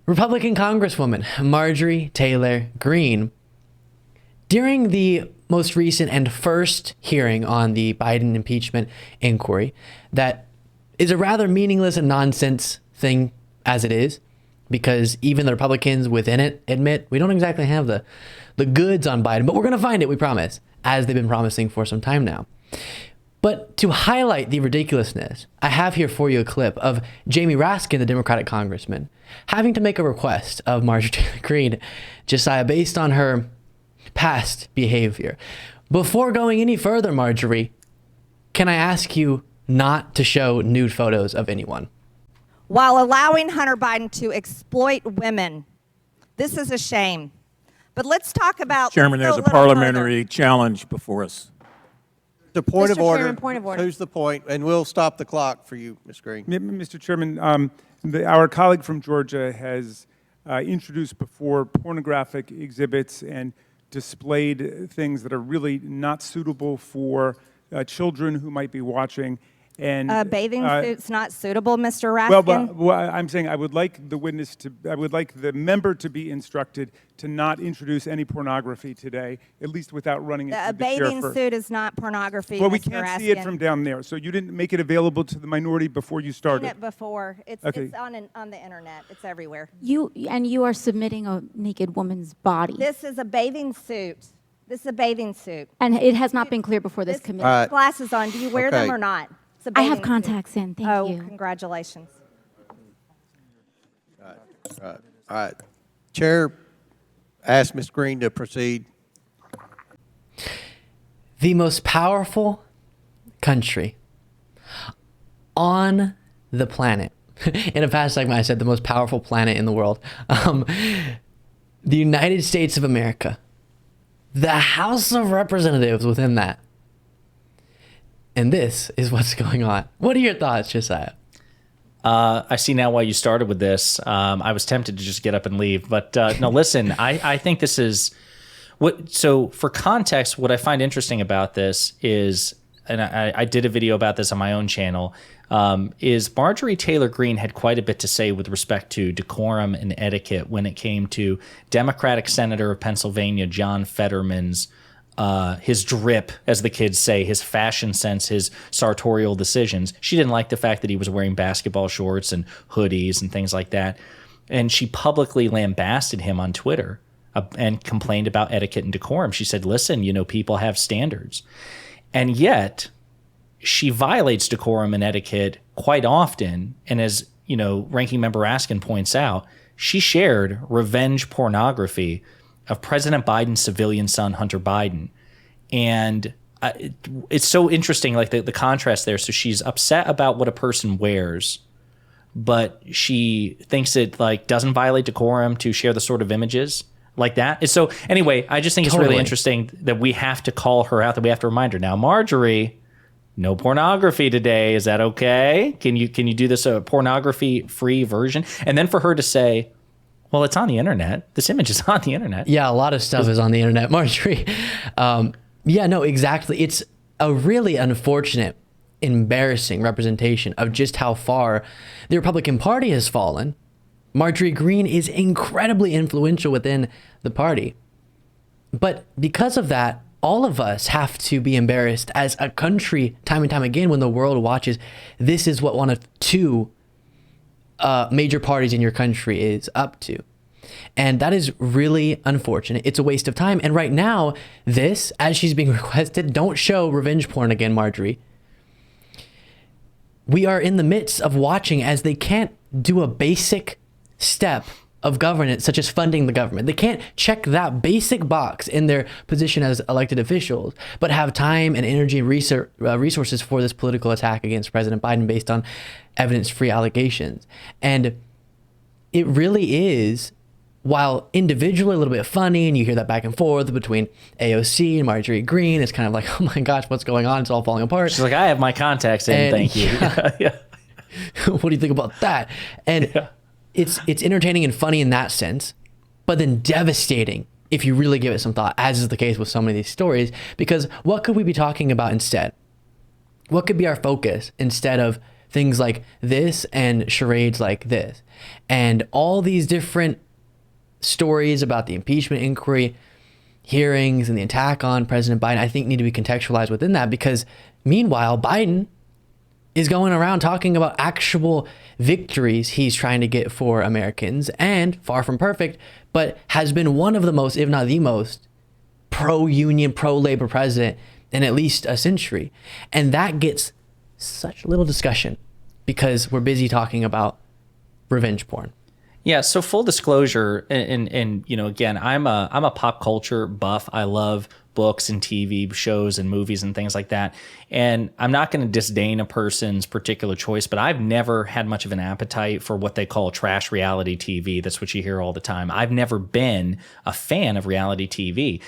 Republican Congresswoman Marjorie Taylor Greene, during the most recent and first hearing on the Biden impeachment inquiry, that is a rather meaningless and nonsense thing as it is, because even the Republicans within it admit we don't exactly have the goods on Biden, but we're going to find it, we promise, as they've been promising for some time now. But to highlight the ridiculousness, I have here for you a clip of Jamie Raskin, the Democratic congressman, having to make a request of Marjorie Taylor Greene, Josiah, based on her past behavior. Before going any further, Marjorie, can I ask you not to show nude photos of anyone? While allowing Hunter Biden to exploit women. This is a shame. But let's talk about... Chairman, there's a parliamentary challenge before us. The point of order. Chairman, point of order. Who's the point? And we'll stop the clock for you, Ms. Greene. Mr. Chairman, our colleague from Georgia has introduced before pornographic exhibits and displayed things that are really not suitable for children who might be watching. And bathing suit's not suitable, Mr. Raskin? Well, I'm saying I would like the member to be instructed to not introduce any pornography today, at least without running it through the chair bathing suit is not pornography, Well, Mr. we can't Raskin. see it from down there, so you didn't make it available to the minority before you started. I've seen it before. It's on the internet. It's everywhere. You are submitting a naked woman's body. This is a bathing suit. This is a bathing suit. And it has not been clear before this committee. Glasses on. Do you wear them or not? It's a I have bathing contacts in. Thank you. Oh, congratulations. All right. Chair, ask Ms. Greene to proceed. The most powerful country on the planet. In a past segment, I said the most powerful planet in the world. The United States of America. The House of Representatives within that. And this is what's going on. What are your thoughts, Josiah? I see now why you started with this. I was tempted to just get up and leave, but no, listen, I think this is so for context, what I find interesting about this is, and I did a video about this on my own channel, is Marjorie Taylor Greene had quite a bit to say with respect to decorum and etiquette when it came to Democratic Senator of Pennsylvania, John Fetterman's his drip, as the kids say, his fashion sense, his sartorial decisions. She didn't like the fact that he was wearing basketball shorts and hoodies and things like that. And she publicly lambasted him on Twitter and complained about etiquette and decorum. She said, listen, people have standards. And yet she violates decorum and etiquette quite often. And as, Ranking Member Raskin points out, she shared revenge pornography of President Biden's civilian son, Hunter Biden. And it's so interesting, like the contrast there. So she's upset about what a person wears, but she thinks it doesn't violate decorum to share the sort of images like that. And so anyway, I just think it's really interesting that we have to call her out, that we have to remind her. Now, Marjorie, no pornography today. Is that okay? Can you do this a pornography-free version? And then for her to say, well, it's on the internet. This image is on the internet. Yeah, a lot of stuff is on the internet, Marjorie. Yeah, no, exactly. It's a really unfortunate, embarrassing representation of just how far the Republican Party has fallen. Marjorie Greene is incredibly influential within the party. But because of that, all of us have to be embarrassed as a country time and time again when the world watches. This is what one of two major parties in your country is up to. And that is really unfortunate. It's a waste of time. And right now, this, as she's being requested, don't show revenge porn again, Marjorie. We are in the midst of watching as they can't do a basic step of governance, such as funding the government. They can't check that basic box in their position as elected officials, but have time and energy and resources for this political attack against President Biden based on evidence-free allegations. And it really is, while individually a little bit funny, and you hear that back and forth between AOC and Marjorie Greene, it's kind of like, oh my gosh, what's going on? It's all falling apart. She's like, I have my contacts in, thank you. Yeah. What do you think about that? And it's entertaining and funny in that sense, but then devastating if you really give it some thought, as is the case with so many of these stories, because what could we be talking about instead? What could be our focus instead of things like this and charades like this. And all these different stories about the impeachment inquiry, hearings, and the attack on President Biden, I think need to be contextualized within that, because meanwhile, Biden is going around talking about actual victories he's trying to get for Americans, and far from perfect, but has been one of the most, if not the most, pro-union, pro-labor president in at least a century. And that gets such little discussion because we're busy talking about revenge porn. Yeah, so full disclosure, and you know, again, I'm a pop culture buff. I love books and TV shows and movies and things like that. And I'm not going to disdain a person's particular choice, but I've never had much of an appetite for what they call trash reality TV. That's what you hear all the time. I've never been a fan of reality TV.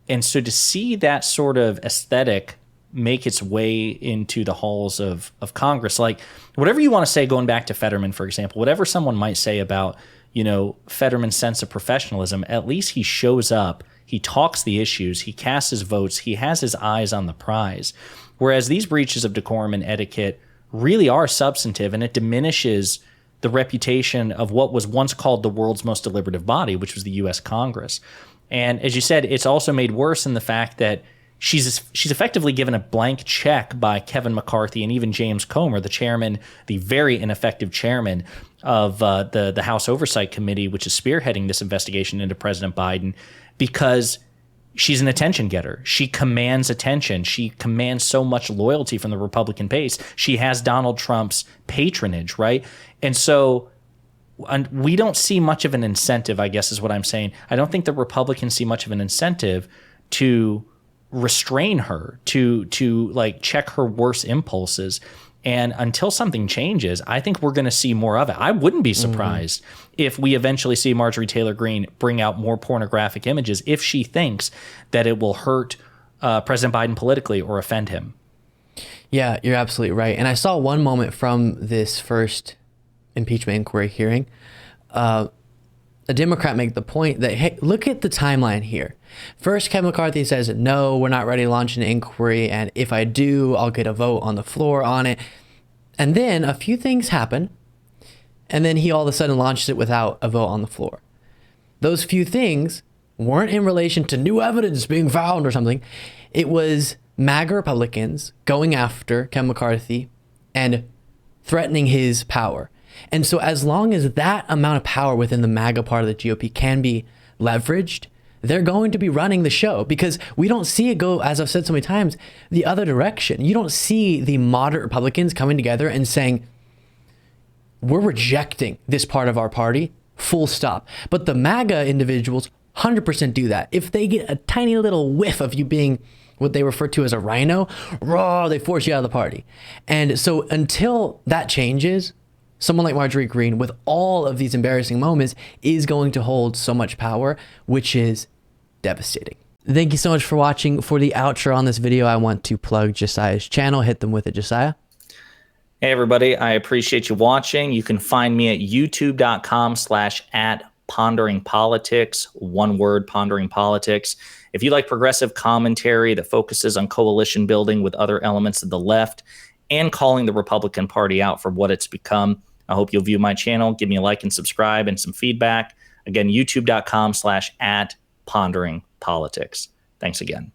And so to see that sort of aesthetic make its way into the halls of Congress, like whatever you want to say, going back to Fetterman, for example, whatever someone might say about, you know, Fetterman's sense of professionalism, at least he shows up, he talks the issues, he casts his votes, he has his eyes on the prize. Whereas these breaches of decorum and etiquette really are substantive, and it diminishes the reputation of what was once called the world's most deliberative body, which was the U.S. Congress. And as you said, it's also made worse in the fact that she's effectively given a blank check by Kevin McCarthy and even James Comer, the chairman, the very ineffective chairman of the House Oversight Committee, which is spearheading this investigation into President Biden, because she's an attention getter. She commands attention. She commands so much loyalty from the Republican base. She has Donald Trump's patronage, right? And so we don't see much of an incentive, I guess is what I'm saying. I don't think the Republicans see much of an incentive to restrain her, to like check her worst impulses. And until something changes, I think we're going to see more of it. I wouldn't be surprised if we eventually see Marjorie Taylor Greene bring out more pornographic images if she thinks that it will hurt President Biden politically or offend him. Yeah, you're absolutely right. And I saw one moment from this first impeachment inquiry hearing, a Democrat make the point that, hey, look at the timeline here. First, Kevin McCarthy says, no, we're not ready to launch an inquiry, and if I do, I'll get a vote on the floor on it. And then a few things happen, and then he all of a sudden launches it without a vote on the floor. Those few things weren't in relation to new evidence being found or something. It was MAGA Republicans going after Kevin McCarthy and threatening his power. And so as long as that amount of power within the MAGA part of the GOP can be leveraged, they're going to be running the show, because we don't see it go, as I've said so many times, the other direction. You don't see the moderate Republicans coming together and saying, we're rejecting this part of our party, full stop. But the MAGA individuals 100% do that. If they get a tiny little whiff of you being what they refer to as a rhino, raw, they force you out of the party. And so until that changes, someone like Marjorie Greene, with all of these embarrassing moments, is going to hold so much power, which is devastating. Thank you so much for watching. For the outro on this video, I want to plug Josiah's channel. Hit them with it, Josiah. Hey, everybody. I appreciate you watching. You can find me at youtube.com/@ponderingpolitics. One word, pondering politics. If you like progressive commentary that focuses on coalition building with other elements of the left and calling the Republican Party out for what it's become, I hope you'll view my channel, give me a like and subscribe and some feedback. Again, youtube.com/@ponderingpolitics. Thanks again.